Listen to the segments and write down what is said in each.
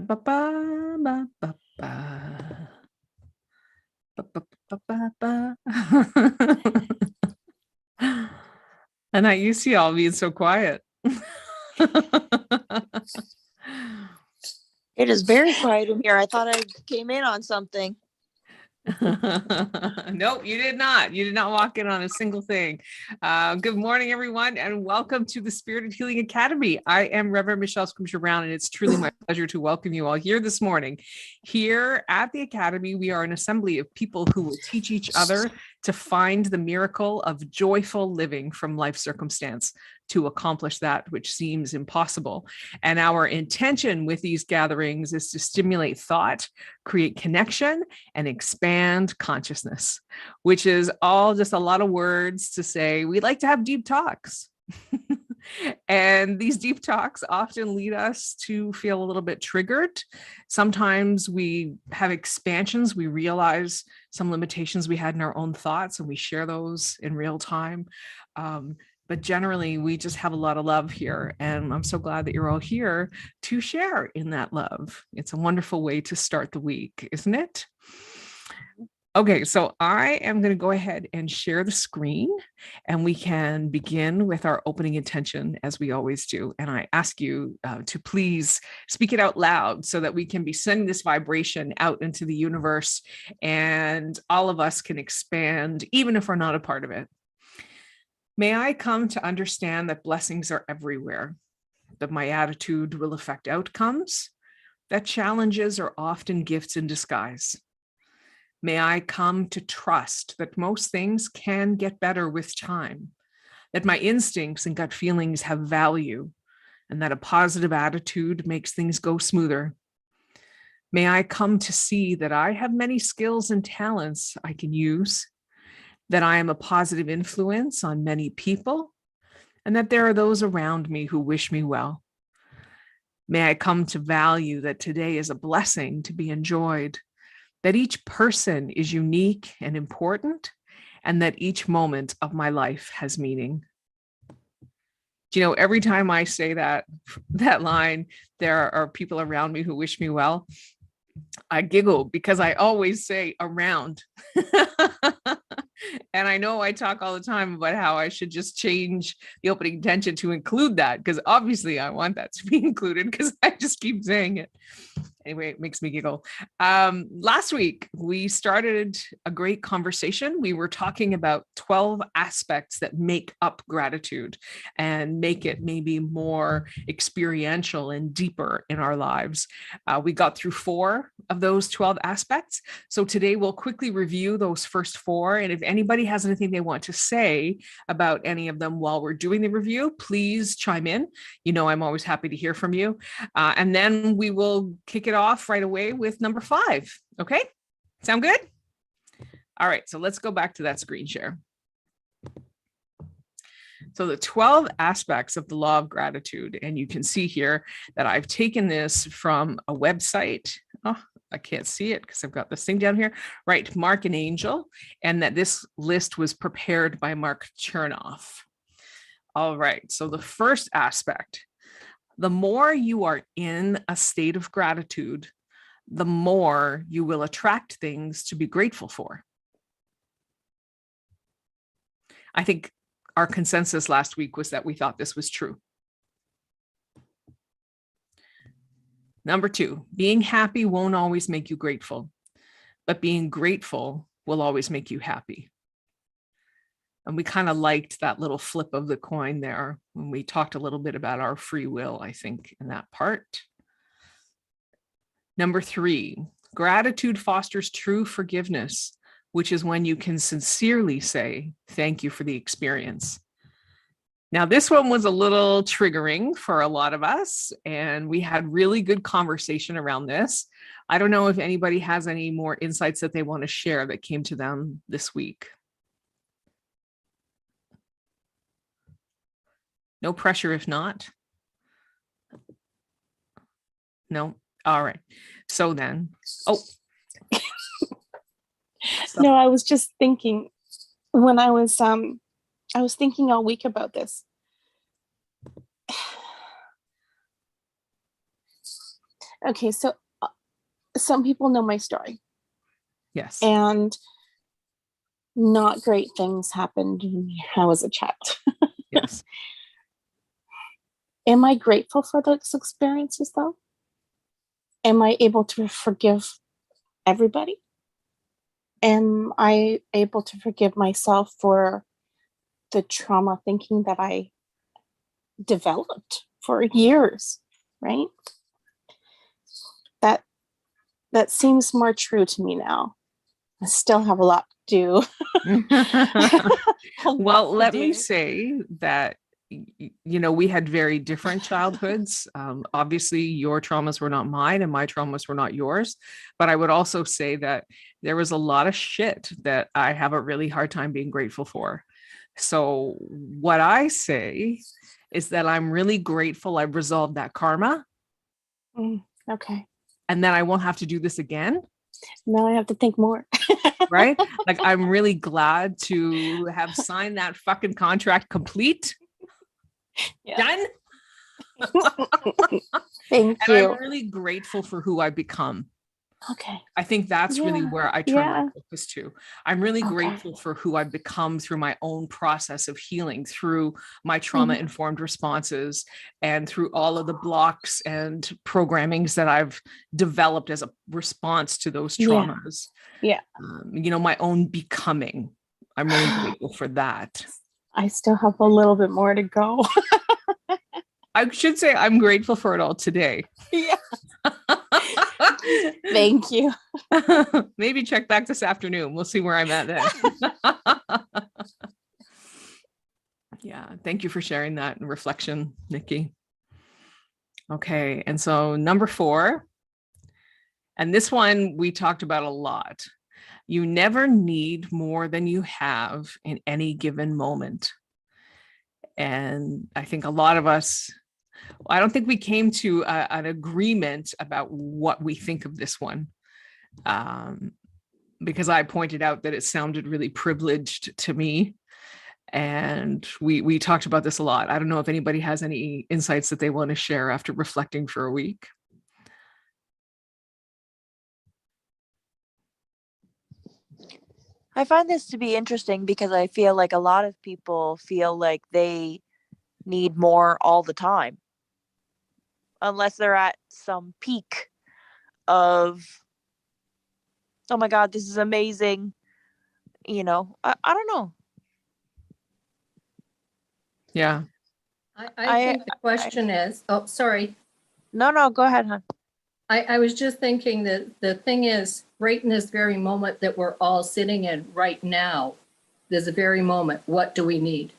ba ba ba ba ba. Ba ba ba ba ba. I'm not used to y'all being so quiet. It is very quiet in here. I thought I came in on something. Nope, you did not. You did not walk in on a single thing. Good morning, everyone, and welcome to the Spirited Healing Academy. I am Reverend Michelle Scrimshaw Brown, and it's truly my pleasure to welcome you all here this morning. Here at the Academy, we are an assembly of people who will teach each other to find the miracle of joyful living from life circumstance to accomplish that which seems impossible. And our intention with these gatherings is to stimulate thought, create connection, and expand consciousness, which is all just a lot of words to say we like to have deep talks. And these deep talks often lead us to feel a little bit triggered. Sometimes we have expansions. We realize some limitations we had in our own thoughts, and we share those in real time. But generally, we just have a lot of love here. And I'm so glad that you're all here to share in that love. It's a wonderful way to start the week, isn't it? Okay, so I am going to go ahead and share the screen, and we can begin with our opening intention as we always do. And I ask you to please speak it out loud so that we can be sending this vibration out into the universe, and all of us can expand, even if we're not a part of it. May I come to understand that blessings are everywhere, that my attitude will affect outcomes, that challenges are often gifts in disguise. May I come to trust that most things can get better with time, that my instincts and gut feelings have value, and that a positive attitude makes things go smoother. May I come to see that I have many skills and talents I can use, that I am a positive influence on many people, and that there are those around me who wish me well. May I come to value that today is a blessing to be enjoyed, that each person is unique and important, and that each moment of my life has meaning. You know, every time I say that line, there are people around me who wish me well. I giggle because I always say around. And I know I talk all the time about how I should just change the opening intention to include that, because obviously I want that to be included because I just keep saying it. Anyway, it makes me giggle. Last week, we started a great conversation. We were talking about 12 aspects that make up gratitude and make it maybe more experiential and deeper in our lives. We got through 4 of those 12 aspects. So today we'll quickly review those first 4. And if anybody has anything they want to say about any of them while we're doing the review, please chime in. You know, I'm always happy to hear from you. And then we will kick it off right away with number 5. Okay, sound good? All right, so let's go back to that screen share. So the 12 aspects of the law of gratitude, and you can see here that I've taken this from a website. Oh, I can't see it because I've got this thing down here, right? Mark and Angel, and that this list was prepared by Mark Chernoff. All right, so the first aspect, the more you are in a state of gratitude, the more you will attract things to be grateful for. I think our consensus last week was that we thought this was true. Number 2, being happy won't always make you grateful, but being grateful will always make you happy. And we kind of liked that little flip of the coin there when we talked a little bit about our free will, I think, in that part. Number 3, gratitude fosters true forgiveness, which is when you can sincerely say, thank you for the experience. Now, this one was a little triggering for a lot of us, and we had really good conversation around this. I don't know if anybody has any more insights that they want to share that came to them this week. No pressure if not. No. All right. So then, No, I was just thinking when I was thinking all week about this. Okay, so some people know my story, Yes. and not great things happened when I was a child. Yes. Am I grateful for those experiences though? Am I able to forgive everybody? Am I able to forgive myself for the trauma thinking that I developed for years, right? That seems more true to me now. I still have a lot to do. Well, let me say that, we had very different childhoods. Obviously, your traumas were not mine and my traumas were not yours. But I would also say that there was a lot of shit that I have a really hard time being grateful for. So what I say is that I'm really grateful I've resolved that karma. Okay. And then I won't have to do this again. Now I have to think more. Right? Like, I'm really glad to have signed that fucking contract complete. Yeah. Done. Thank And you. I'm really grateful for who I've become. Okay. I think that's really where I turn my focus to. I'm really grateful for who I've become through my own process of healing, through my trauma-informed responses, and through all of the blocks and programmings that I've developed as a response to those traumas. Yeah. My own becoming. I'm really grateful for that. I still have a little bit more to go. I should say I'm grateful for it all today. Yeah. Thank you. Maybe check back this afternoon. We'll see where I'm at then. Yeah. Thank you for sharing that reflection, Nikki. Okay. And so number 4, and this one we talked about a lot. You never need more than you have in any given moment. And I think a lot of us, I don't think we came to an agreement about what we think of this one, because I pointed out that it sounded really privileged to me. And we talked about this a lot. I don't know if anybody has any insights that they want to share after reflecting for a week. I find this to be interesting because I feel like a lot of people feel like they need more all the time, unless they're at some peak of, oh my God, this is amazing. I don't know. Yeah. I think the question is, oh, sorry. No, go ahead, hon. I was just thinking that the thing is, right in this very moment that we're all sitting in right now, there's a very moment, what do we need?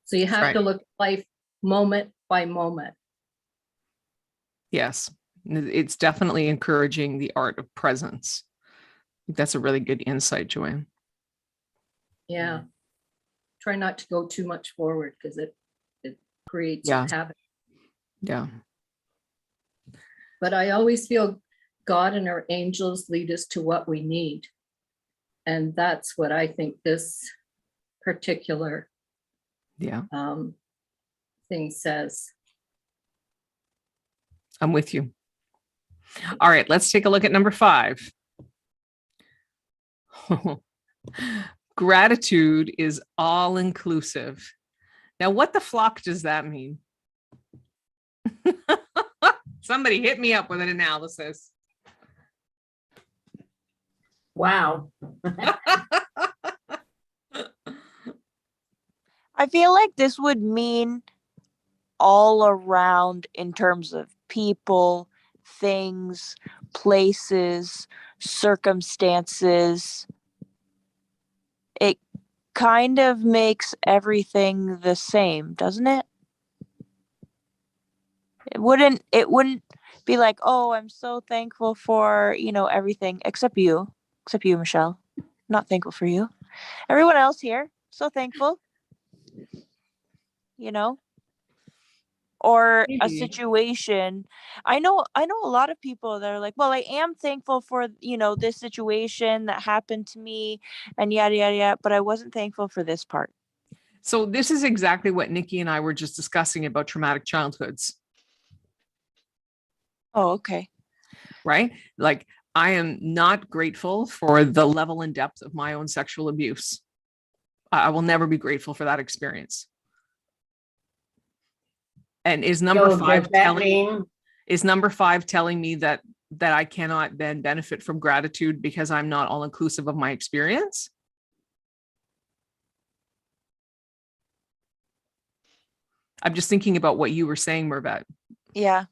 So you have to look at life moment by moment. Yes. It's definitely encouraging the art of presence. I think that's a really good insight, Joanne. Yeah. Try not to go too much forward because it creates a habit. Yeah. But I always feel God and our angels lead us to what we need. And that's what I think this particular thing says. I'm with you. All right, let's take a look at number 5. Gratitude is all inclusive. Now, what the flock does that mean? Somebody hit me up with an analysis. Wow. I feel like this would mean all around in terms of people, things, places, circumstances. It kind of makes everything the same, doesn't it? It wouldn't be like, oh, I'm so thankful for, everything except you, Michelle. Not thankful for you. Everyone else here, so thankful. Or a situation. I know a lot of people that are like, well, I am thankful for, this situation that happened to me and yada, yada, yada, but I wasn't thankful for this part. So this is exactly what Nikki and I were just discussing about traumatic childhoods. Oh, okay. right? Like, I am not grateful for the level and depth of my own sexual abuse. I will never be grateful for that experience. And is number So five does that telling mean, me that I cannot then benefit from gratitude because I'm not all inclusive of my experience? I'm just thinking about what you were saying, Mervet. Yeah.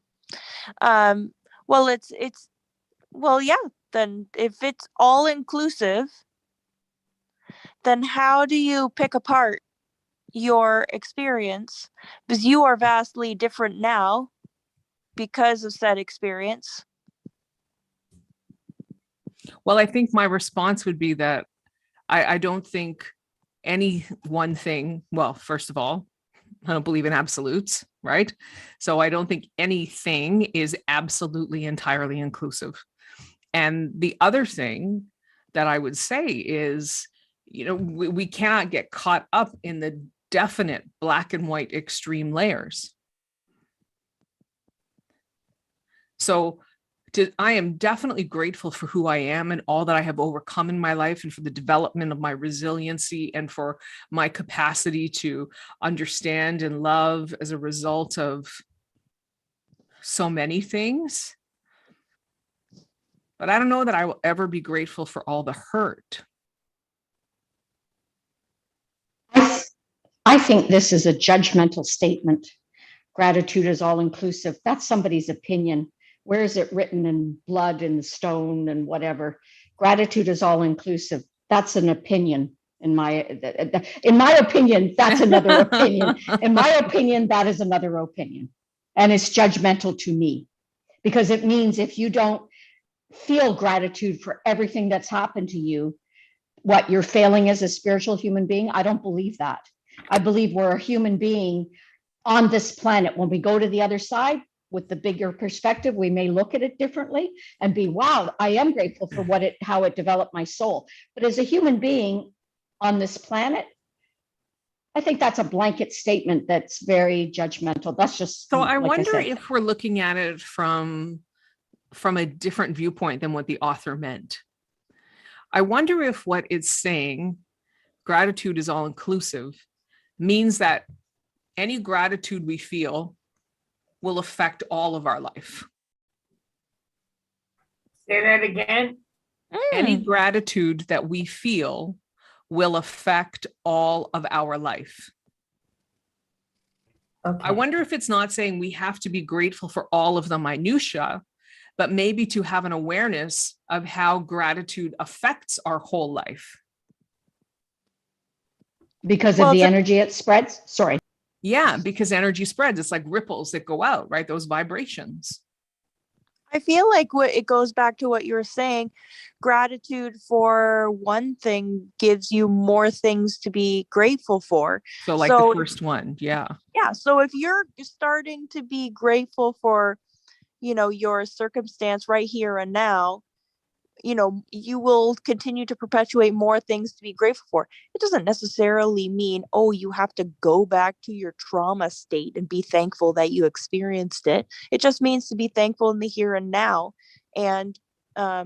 Well, yeah, then if it's all inclusive, then how do you pick apart your experience? Because you are vastly different now because of said experience. Well, I think my response would be that I don't think any one thing, well, first of all, I don't believe in absolutes, right? So I don't think anything is absolutely entirely inclusive. And the other thing that I would say is, we cannot get caught up in the definite black and white extreme layers. So I am definitely grateful for who I am and all that I have overcome in my life, and for the development of my resiliency, and for my capacity to understand and love as a result of so many things. But I don't know that I will ever be grateful for all the hurt. I think this is a judgmental statement. Gratitude is all inclusive. That's somebody's opinion. Where is it written in blood and stone and whatever? Gratitude is all inclusive. That's an opinion. In my opinion, that's another opinion. In my opinion, that is another opinion. And it's judgmental to me, because it means if you don't feel gratitude for everything that's happened to you, what, you're failing as a spiritual human being? I don't believe that. I believe we're a human being on this planet. When we go to the other side with the bigger perspective, we may look at it differently and be, wow, I am grateful for how it developed my soul. But as a human being on this planet, I think that's a blanket statement that's very judgmental. That's just, So I like wonder said. if we're looking at it from a different viewpoint than what the author meant. I wonder if what it's saying, gratitude is all inclusive, means that any gratitude we feel will affect all of our life. Say that again. Any gratitude that we feel will affect all of our life. Okay. I wonder if it's not saying we have to be grateful for all of the minutia, but maybe to have an awareness of how gratitude affects our whole life. Because of the energy it spreads? Sorry. Yeah, because energy spreads. It's like ripples that go out, right? Those vibrations. I feel like it goes back to what you were saying. Gratitude for one thing gives you more things to be grateful for. So like the first one, yeah. Yeah. So if you're starting to be grateful for, your circumstance right here and now, you will continue to perpetuate more things to be grateful for. It doesn't necessarily mean, oh, you have to go back to your trauma state and be thankful that you experienced it. It just means to be thankful in the here and now. And, I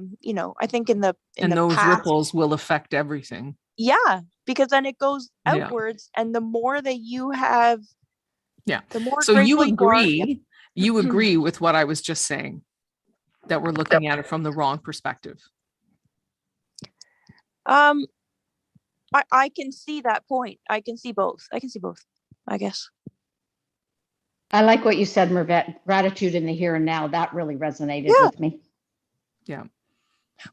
think in the those past, ripples will affect everything. Yeah, because then it goes outwards, and the more that you have, the more so you grateful agree, you agree with what I was just saying, that we're looking at it from the wrong perspective. I can see that point. I can see both, I guess. I like what you said, Mervet. Gratitude in the here and now. That really resonated with me. Yeah.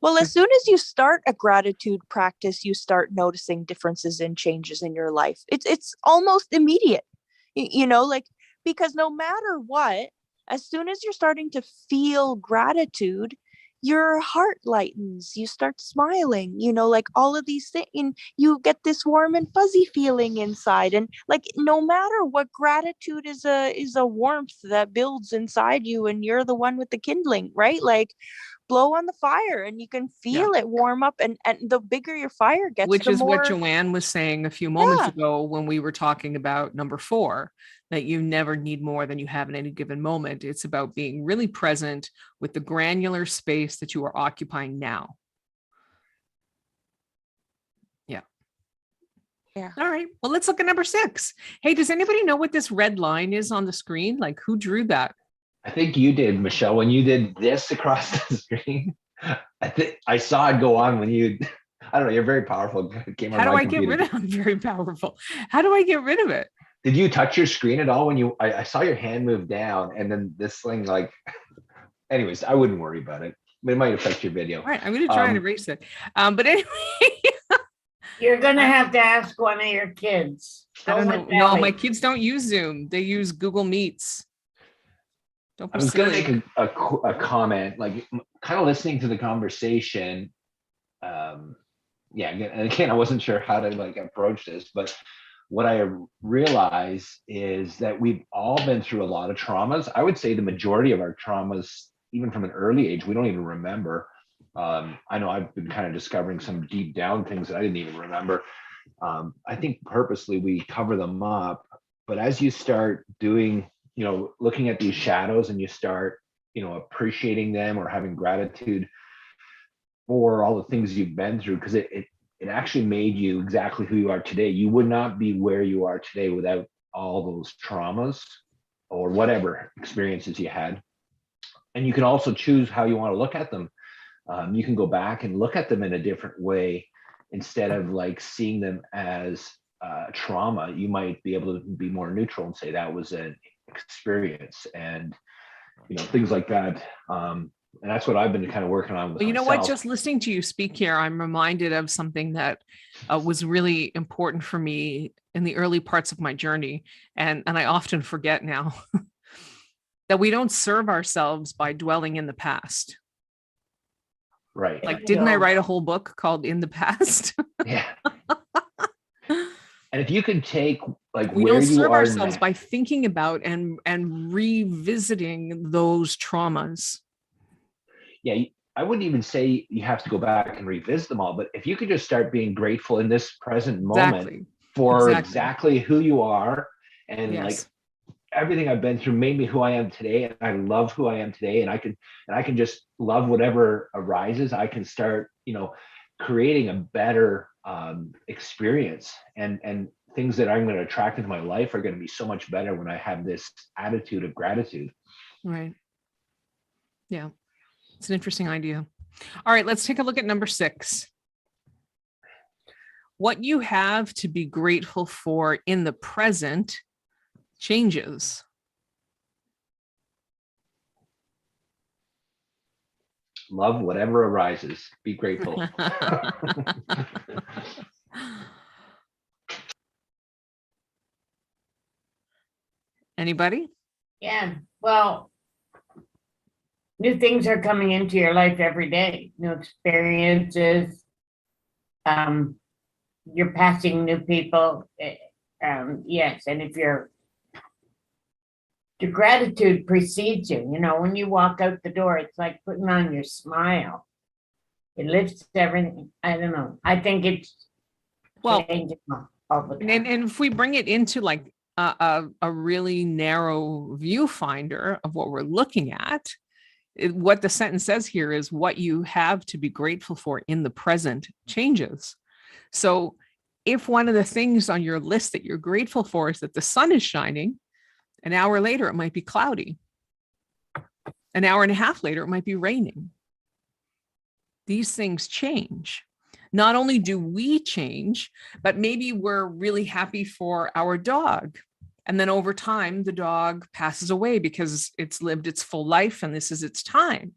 Well, as soon as you start a gratitude practice, you start noticing differences and changes in your life. It's almost immediate, because no matter what, as soon as you're starting to feel gratitude, your heart lightens, you start smiling, like all of these things, you get this warm and fuzzy feeling inside. And like, no matter what, gratitude is a warmth that builds inside you, and you're the one with the kindling, right? Like, blow on the fire and you can feel it warm up, and the bigger your fire gets, which the is what more Joanne was saying a few moments Yeah. ago when we were talking about number 4, that you never need more than you have in any given moment. It's about being really present with the granular space that you are occupying now. Yeah. All right. Well, let's look at number 6. Hey, does anybody know what this red line is on the screen? Like, who drew that? I think you did, Michelle, when you did this across the screen. I think I saw it go on when you, I don't know, you're very powerful. It came on How do my I get computer. rid of it? I'm very powerful. How do I get rid of it? Did you touch your screen at all when you, I saw your hand move down and then this thing like, anyways, I wouldn't worry about it. It might affect your video. All right. I'm going to try and erase it. But anyway. You're gonna have to ask one of your kids. I don't Go know. with No, Ellie. my kids don't use Zoom. They use Google Meets. Don't be I was going silly. to make a comment, like kind of listening to the conversation. Yeah, again, I wasn't sure how to like approach this, but what I realize is that we've all been through a lot of traumas. I would say the majority of our traumas, even from an early age, we don't even remember. I know I've been kind of discovering some deep down things that I didn't even remember. I think purposely we cover them up, but as you start doing, looking at these shadows and you start, appreciating them or having gratitude for all the things you've been through, because it actually made you exactly who you are today. You would not be where you are today without all those traumas or whatever experiences you had. And you can also choose how you want to look at them. You can go back and look at them in a different way instead of like seeing them as trauma. You might be able to be more neutral and say that was an experience, and things like that. And that's what I've been kind of working on with Well, you know myself. what? Just listening to you speak here, I'm reminded of something that was really important for me in the early parts of my journey, and I often forget now that we don't serve ourselves by dwelling in the past. Right. Like, didn't I write a whole book called In the Past? Yeah. And if you can take like We where don't you serve are ourselves now, by thinking about and revisiting those traumas. yeah, I wouldn't even say you have to go back and revisit them all, but if you could just start being grateful in this present moment Exactly. for Exactly. exactly who you are, and like Yes. everything I've been through made me who I am today, and I love who I am today, and I can just love whatever arises. I can start, creating a better experience, and things that I'm going to attract into my life are going to be so much better when I have this attitude of gratitude. Right. Yeah. It's an interesting idea. All right, let's take a look at number 6. What you have to be grateful for in the present changes. Love whatever arises. Be grateful. Anybody? Yeah, well, new things are coming into your life every day, new experiences. You're passing new people. Yes, and if your gratitude precedes you, when you walk out the door, it's like putting on your smile. It lifts everything. I don't know. I think it's Well, changing all the time. and if we bring it into like a really narrow viewfinder of what we're looking at, what the sentence says here is what you have to be grateful for in the present changes. So if one of the things on your list that you're grateful for is that the sun is shining, an hour later, it might be cloudy. An hour and a half later, it might be raining. These things change. Not only do we change, but maybe we're really happy for our dog. And then over time, the dog passes away because it's lived its full life and this is its time.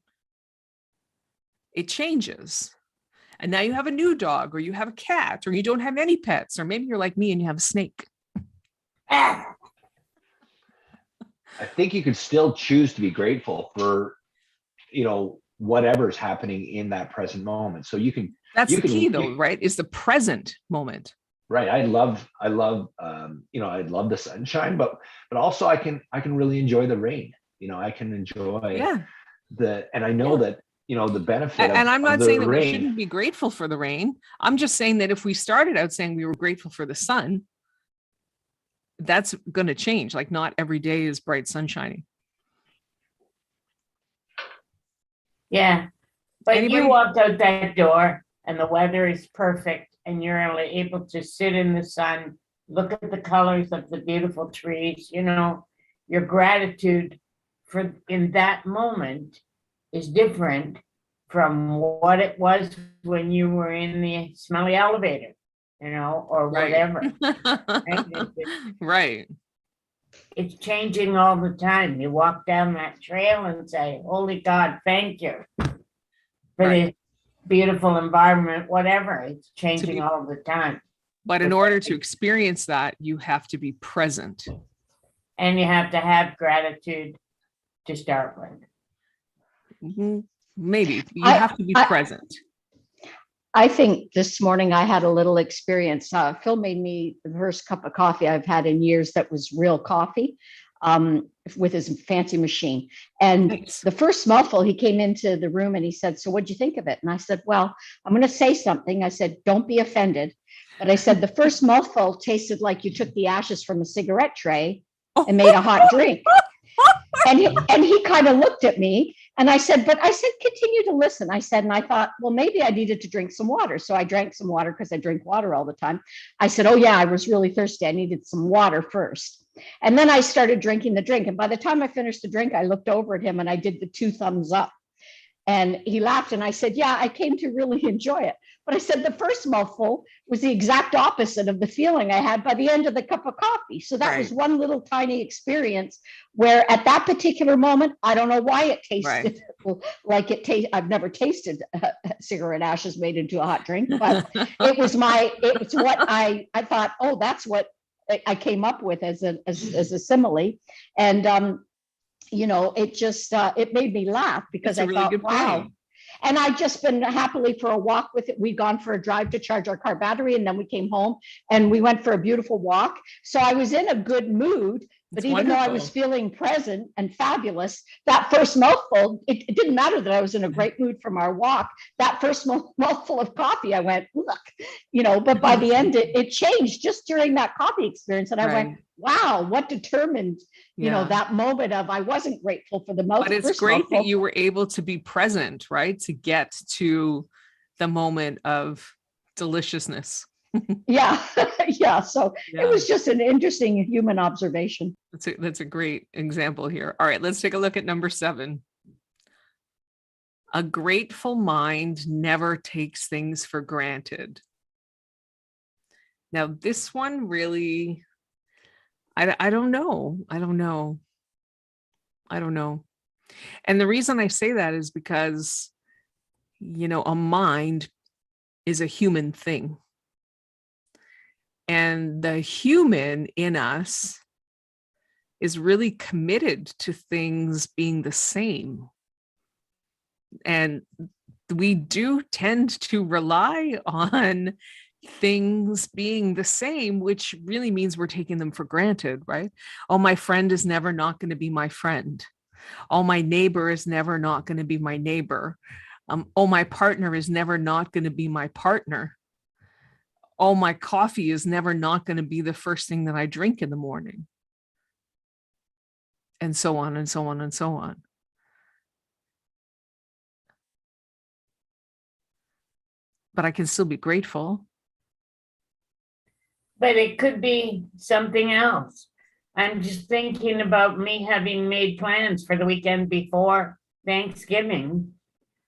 It changes. And now you have a new dog, or you have a cat, or you don't have any pets, or maybe you're like me and you have a snake. I think you could still choose to be grateful for, whatever's happening in that present moment. So you can. That's you the can, key, though, right? Is the present moment. Right. I love, I love the sunshine, but also I can really enjoy the rain. I can enjoy Yeah. and I know that the benefit And I'm of not the saying that we rain. shouldn't be grateful for the rain. I'm just saying that if we started out saying we were grateful for the sun, that's going to change. Like not every day is bright sunshiny. Yeah. But Anybody? you walked out that door and the weather is perfect and you're only able to sit in the sun, look at the colors of the beautiful trees, your gratitude for in that moment is different from what it was when you were in the smelly elevator, or Right. whatever. Right? Right. It's changing all the time. You walk down that trail and say, Holy God, thank you for Right. this beautiful environment, whatever. It's changing all the time. But in order to experience that, you have to be present. And you have to have gratitude to start with. Maybe you I- have to be I- present. I think this morning I had a little experience. Phil made me the first cup of coffee I've had in years that was real coffee, with his fancy machine. And Nice. the first mouthful, he came into the room and he said, "So what'd you think of it?" And I said, "Well, I'm going to say something." I said, "Don't be offended." But I said, the first mouthful tasted like you took the ashes from a cigarette tray and made a hot drink. And he kind of looked at me and I said, continue to listen. I said, and I thought, well, maybe I needed to drink some water. So I drank some water because I drink water all the time. I said, oh yeah, I was really thirsty. I needed some water first. And then I started drinking the drink. And by the time I finished the drink, I looked over at him and I did the 2 thumbs up. And he laughed and I said, yeah, I came to really enjoy it. But I said the first mouthful was the exact opposite of the feeling I had by the end of the cup of coffee. So that was one little tiny experience where at that particular moment, I don't know why it tasted like it tastes. I've never tasted cigarette ashes made into a hot drink, but it was what I thought, oh, that's what I came up with as a simile. And it just it made me laugh because I thought, wow. And I'd just been happily for a walk with it. We'd gone for a drive to charge our car battery, and then we came home and we went for a beautiful walk. So I was in a good mood, but even though I was feeling present and fabulous, that first mouthful, it didn't matter that I was in a great mood from our walk. That first mouthful of coffee, I went, look, but by the end, it changed just during that coffee experience. And I went, wow, what determined, that moment of I wasn't grateful for the mouth. But it's great that you were able to be present, right? To get to the moment of deliciousness. Yeah. So it was just an interesting human observation. That's a great example here. All right, let's take a look at number 7. A grateful mind never takes things for granted. Now, this one really, I don't know. And the reason I say that is because, a mind is a human thing. And the human in us is really committed to things being the same. And we do tend to rely on things being the same, which really means we're taking them for granted, right? Oh, my friend is never not going to be my friend. Oh, my neighbor is never not going to be my neighbor. Oh, my partner is never not going to be my partner. Oh, my coffee is never not going to be the first thing that I drink in the morning. And so on and so on and so on. But I can still be grateful. But it could be something else. I'm just thinking about me having made plans for the weekend before Thanksgiving,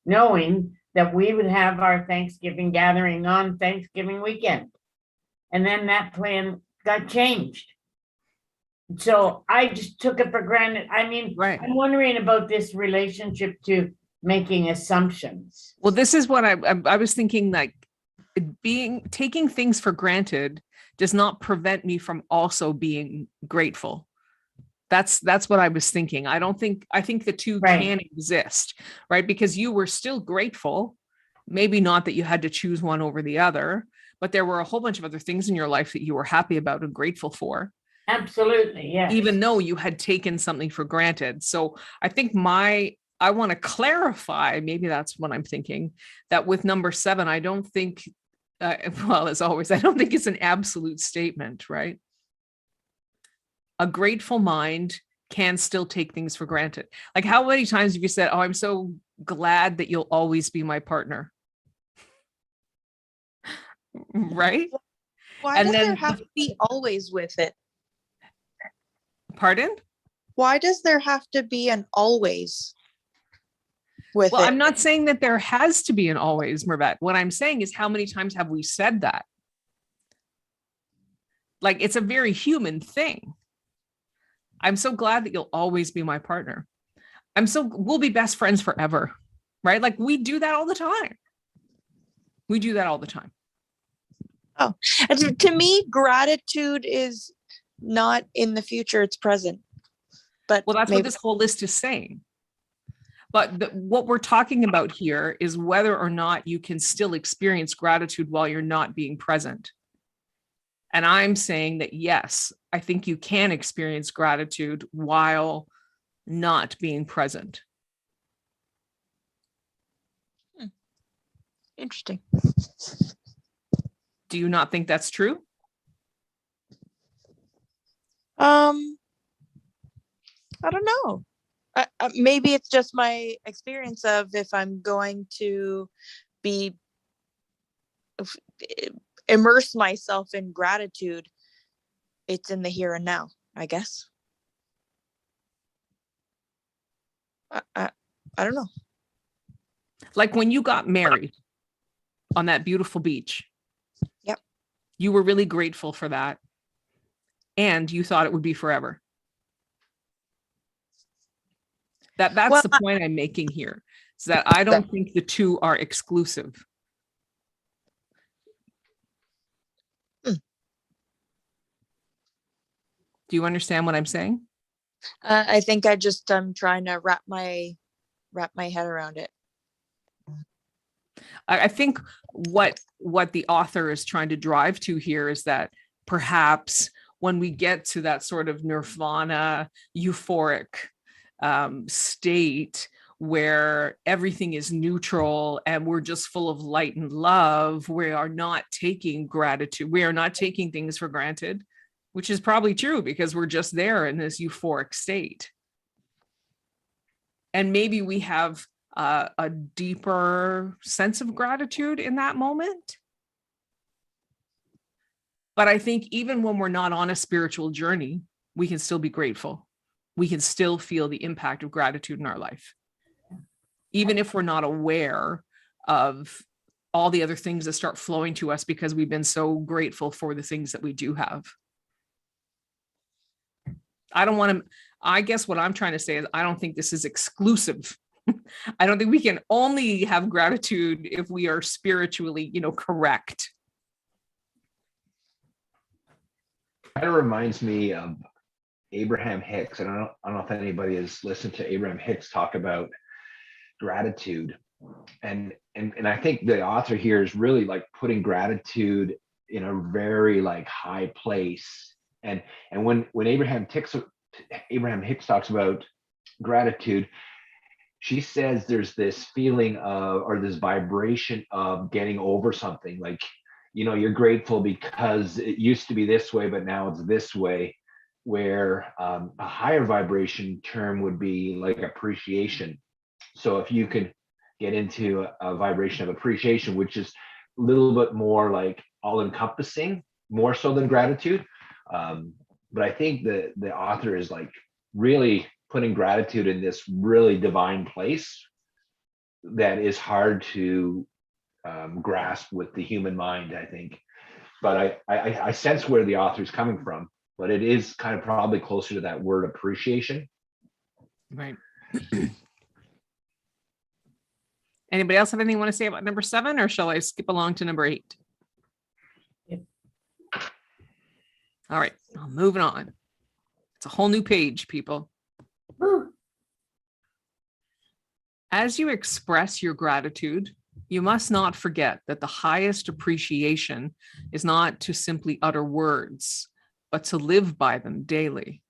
knowing that we would have our Thanksgiving gathering on Thanksgiving weekend. And then that plan got changed. So I just took it for granted. I mean, I'm wondering about this relationship to making assumptions. Well, this is what I was thinking, like taking things for granted does not prevent me from also being grateful. That's what I was thinking. I think the two can exist, right? Because you were still grateful, maybe not that you had to choose one over the other, but there were a whole bunch of other things in your life that you were happy about and grateful for. Absolutely, yes. Even though you had taken something for granted. So I think my I want to clarify, maybe that's what I'm thinking, that with number 7, I don't think, well, as always, I don't think it's an absolute statement, right? A grateful mind can still take things for granted. Like, how many times have you said, oh, I'm so glad that you'll always be my partner? Right? Why And does there then- have to be always with it? Pardon? Why does there have to be an always with Well, it? I'm not saying that there has to be an always, Mervet. What I'm saying is, how many times have we said that? Like, it's a very human thing. I'm so glad that you'll always be my partner. We'll be best friends forever, right? Like, we do that all the time. We do that all the time. Oh, and to me, gratitude is not in the future, it's present. But Well, that's maybe what this whole list is saying. But what we're talking about here is whether or not you can still experience gratitude while you're not being present. And I'm saying that, yes, I think you can experience gratitude while not being present. interesting. Do you not think that's true? I don't know. Maybe it's just my experience of, if I'm going to be immerse myself in gratitude, it's in the here and now, I guess. I don't know. Like when you got married on that beautiful beach. Yep. You were really grateful for that. And you thought it would be forever. That's the point I'm making here. Is that I don't think the two are exclusive. Do you understand what I'm saying? I think I'm trying to wrap my head around it. I think what the author is trying to drive to here is that perhaps when we get to that sort of nirvana, euphoric state where everything is neutral and we're just full of light and love, we are not taking gratitude. We are not taking things for granted, which is probably true because we're just there in this euphoric state. And maybe we have a deeper sense of gratitude in that moment. But I think even when we're not on a spiritual journey, we can still be grateful. We can still feel the impact of gratitude in our life. Even if we're not aware of all the other things that start flowing to us because we've been so grateful for the things that we do have. I guess what I'm trying to say is I don't think this is exclusive. I don't think we can only have gratitude if we are spiritually, correct. Kind of reminds me of Abraham Hicks. I don't know if anybody has listened to Abraham Hicks talk about gratitude. And I think the author here is really like putting gratitude in a very like high place. And when Abraham Hicks talks about gratitude, she says there's this feeling of, or this vibration of getting over something. Like, you're grateful because it used to be this way, but now it's this way. Where a higher vibration term would be like appreciation. So if you could get into a vibration of appreciation, which is a little bit more like all-encompassing, more so than gratitude. But I think the author is like really putting gratitude in this really divine place that is hard to grasp with the human mind, I think. But I sense where the author is coming from, but it is kind of probably closer to that word appreciation. Right. Anybody else have anything you want to say about number 7, or shall I skip along to number 8? Yep. All right, moving on. It's a whole new page, people. Woo. As you express your gratitude, you must not forget that the highest appreciation is not to simply utter words, but to live by them daily.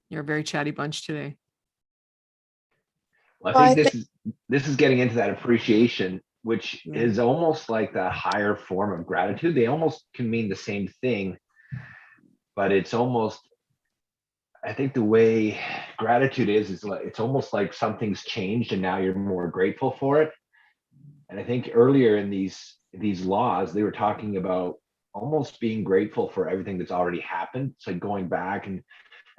You're a very chatty bunch today. Well, Well, I I think this is getting into that appreciation, which Yeah. is almost like the higher form of gratitude. They almost can mean the same thing, but it's almost, I think the way gratitude is like it's almost like something's changed and now you're more grateful for it. And I think earlier in these laws, they were talking about almost being grateful for everything that's already happened. It's like going back and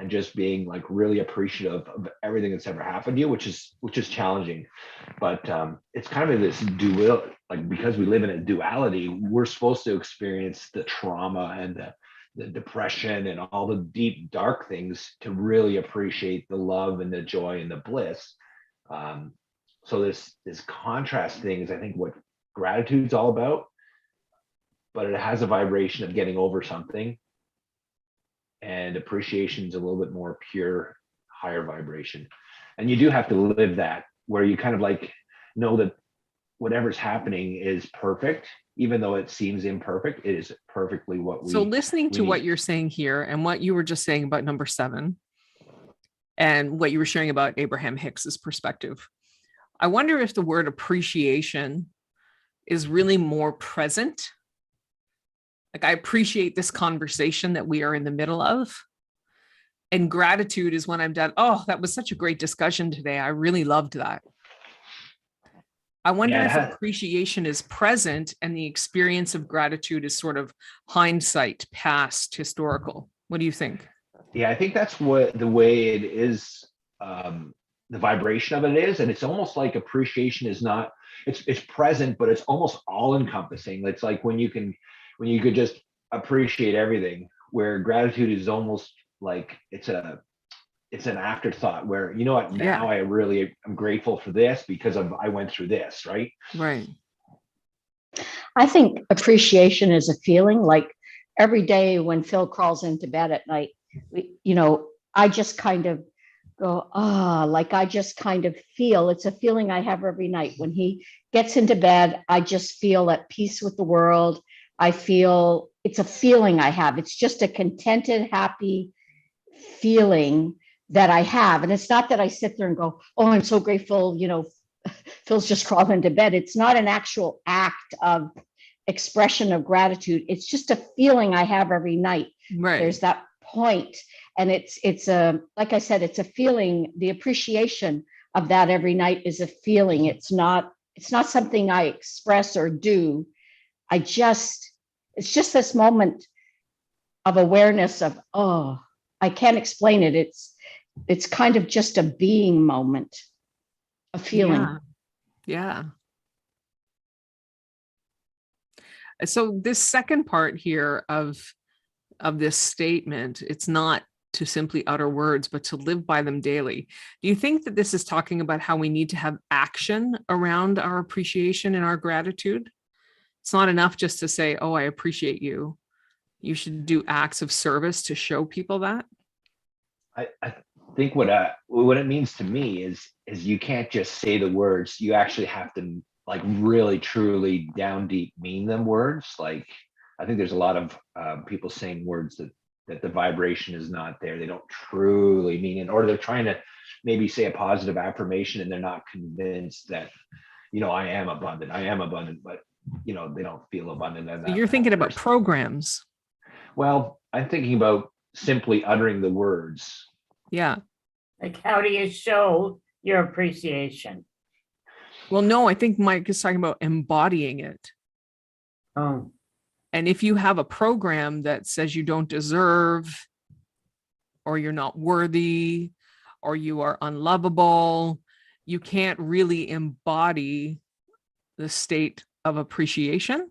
just being like really appreciative of everything that's ever happened to you, which is challenging. But it's kind of this dual, like because we live in a duality, we're supposed to experience the trauma and the depression and all the deep dark things to really appreciate the love and the joy and the bliss. So this contrast thing is I think what gratitude's all about, but it has a vibration of getting over something, and appreciation is a little bit more pure, higher vibration. And you do have to live that, where you kind of like know that whatever's happening is perfect, even though it seems imperfect, it is perfectly what we. So listening to we what need. you're saying here and what you were just saying about number 7 and what you were sharing about Abraham Hicks's perspective, I wonder if the word appreciation is really more present. Like, I appreciate this conversation that we are in the middle of. And gratitude is when I'm done. Oh, that was such a great discussion today. I really loved that. I wonder if appreciation is present and the experience of gratitude is sort of hindsight, past, historical. What do you think? Yeah, I think that's what the way it is. The vibration of it is, and it's almost like appreciation is not. It's present, but it's almost all encompassing. It's like when you could just appreciate everything, where gratitude is almost like it's an afterthought, where you know what, now I really am grateful for this because I went through this, right? Right. I think appreciation is a feeling. Like every day when Phil crawls into bed at night, I just kind of go, like I just kind of feel, it's a feeling I have every night. When he gets into bed, I just feel at peace with the world. I feel it's a feeling I have. It's just a contented, happy feeling that I have. And it's not that I sit there and go, oh, I'm so grateful, Phil's just crawled into bed. It's not an actual act of expression of gratitude. It's just a feeling I have every night. Right. There's that point. And it's a, like I said, it's a feeling. The appreciation of that every night is a feeling. It's not something I express or do. It's just this moment of awareness of, oh, I can't explain it. It's kind of just a being moment, a feeling. Yeah. So this second part here of this statement, it's not to simply utter words, but to live by them daily. Do you think that this is talking about how we need to have action around our appreciation and our gratitude? It's not enough just to say, oh, I appreciate you. You should do acts of service to show people that. I think what it means to me is you can't just say the words. You actually have to like really truly down deep mean them words. Like I think there's a lot of people saying words that the vibration is not there. They don't truly mean it, or they're trying to maybe say a positive affirmation and they're not convinced that, I am abundant, but they don't feel abundant. And You're thinking about programs. Well, I'm thinking about simply uttering the words. Yeah. Like, how do you show your appreciation? Well, no, I think Mike is talking about embodying it. Oh, And if you have a program that says you don't deserve, or you're not worthy, or you are unlovable, you can't really embody the state of appreciation.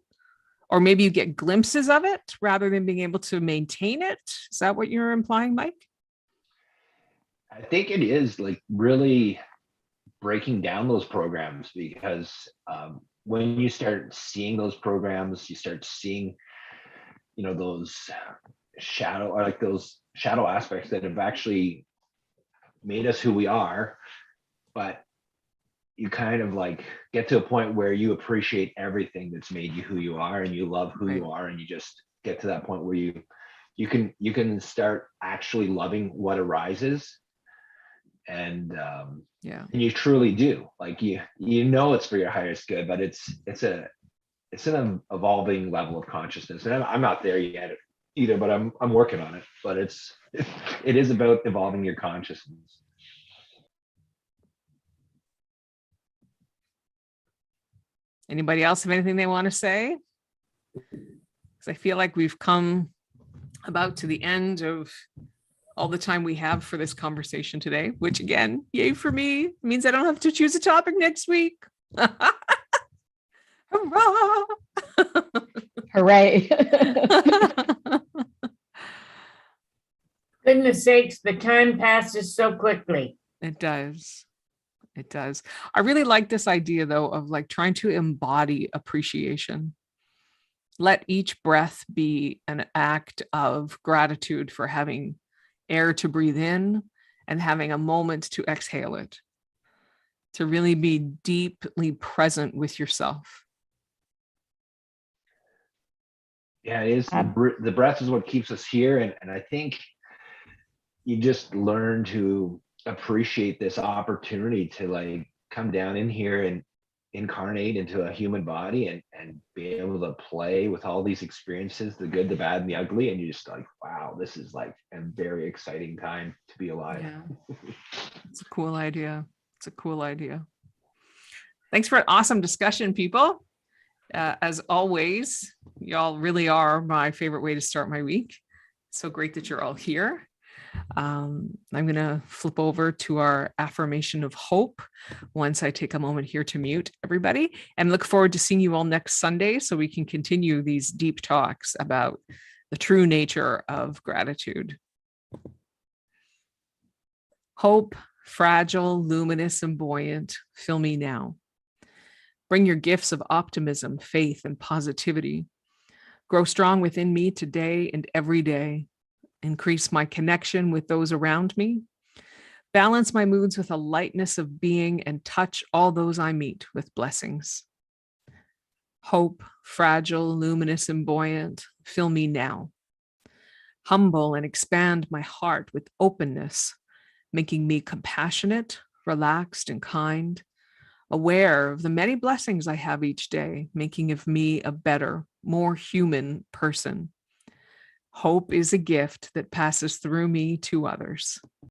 Or maybe you get glimpses of it rather than being able to maintain it. Is that what you're implying, Mike? I think it is like really breaking down those programs, because when you start seeing those programs, you start seeing, those shadow aspects that have actually made us who we are. But you kind of like get to a point where you appreciate everything that's made you who you are, and you love who you are, and you just get to that point where you you can start actually loving what arises. And and you truly do, like, you know it's for your highest good, but it's an evolving level of consciousness, and I'm not there yet either, but I'm working on it. But it is about evolving your consciousness. Anybody else have anything they want to say? Because I feel like we've come about to the end of all the time we have for this conversation today, which, again, yay for me, means I don't have to choose a topic next week. Hurrah! Hooray. Goodness sakes, the time passes so quickly. It does. It does. I really like this idea, though, of like trying to embody appreciation. Let each breath be an act of gratitude for having air to breathe in and having a moment to exhale it. To really be deeply present with yourself. Yeah, it is. The breath is what keeps us here. And I think you just learn to appreciate this opportunity to like come down in here and incarnate into a human body and be able to play with all these experiences, the good, the bad, and the ugly. And you're just like, wow, this is like a very exciting time to be alive. Yeah. It's a cool idea. It's a cool idea. Thanks for an awesome discussion, people. As always, y'all really are my favorite way to start my week. So great that you're all here. I'm going to flip over to our affirmation of hope once I take a moment here to mute everybody, and look forward to seeing you all next Sunday so we can continue these deep talks about the true nature of gratitude. Hope, fragile, luminous, and buoyant, fill me now. Bring your gifts of optimism, faith, and positivity. Grow strong within me today and every day. Increase my connection with those around me. Balance my moods with a lightness of being and touch all those I meet with blessings. Hope, fragile, luminous, and buoyant, fill me now. Humble and expand my heart with openness, making me compassionate, relaxed, and kind. Aware of the many blessings I have each day, making of me a better, more human person. Hope is a gift that passes through me to others.